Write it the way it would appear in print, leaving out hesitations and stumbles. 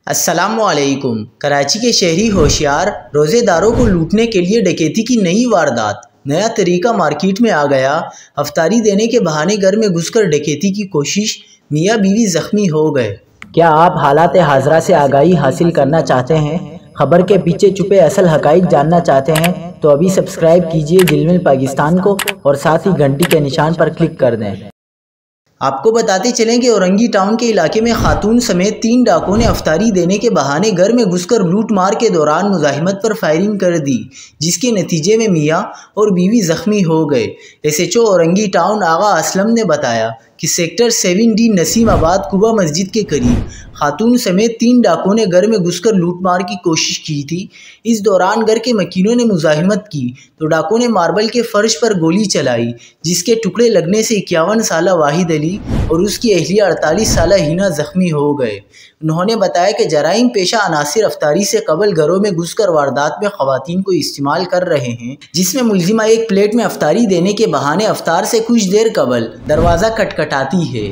अस्सलामुअलैकुम। कराची के शहरी होशियार रोज़ेदारों को लूटने के लिए डकैती की नई वारदात। नया तरीका मार्केट में आ गया। अफ्तारी देने के बहाने घर में घुसकर डकैती की कोशिश, मियाँ बीवी जख्मी हो गए। क्या आप हालात हाजरा से आगाही हासिल करना चाहते हैं? खबर के पीछे छुपे असल हकाइक जानना चाहते हैं? तो अभी सब्सक्राइब कीजिए जिलमिल पाकिस्तान को और साथ ही घंटी के निशान पर क्लिक कर दें। आपको बताते चलें कि औरंगी टाउन के इलाके में खातून समेत 3 डाकुओं ने अफ्तारी देने के बहाने घर में घुसकर लूट मार के दौरान मुजाहिमत पर फायरिंग कर दी, जिसके नतीजे में मियाँ और बीवी जख्मी हो गए। SHO औरंगी टाउन आगा असलम ने बताया कि सेक्टर 7D नसीमाबाद कुबा मस्जिद के करीब खातून समेत 3 डाकुओं ने घर में घुसकर लूटमार की कोशिश की थी। इस दौरान घर के मकीनों ने मुजाहिमत की तो डाकुओं ने मार्बल के फर्श पर गोली चलाई, जिसके टुकड़े लगने से 51 साला वाहिद अली और उसकी अहलिया 48 साला हिना जख्मी हो गए। उन्होंने बताया कि जराइम पेशा अनासिर अफ्तारी से कबल घरों में घुसकर वारदात में खवातीन को इस्तेमाल कर रहे हैं, जिसमें मुलजिमा एक प्लेट में अफ्तारी देने के बहाने अफ्तार से कुछ देर कबल दरवाज़ा खटखटाती है।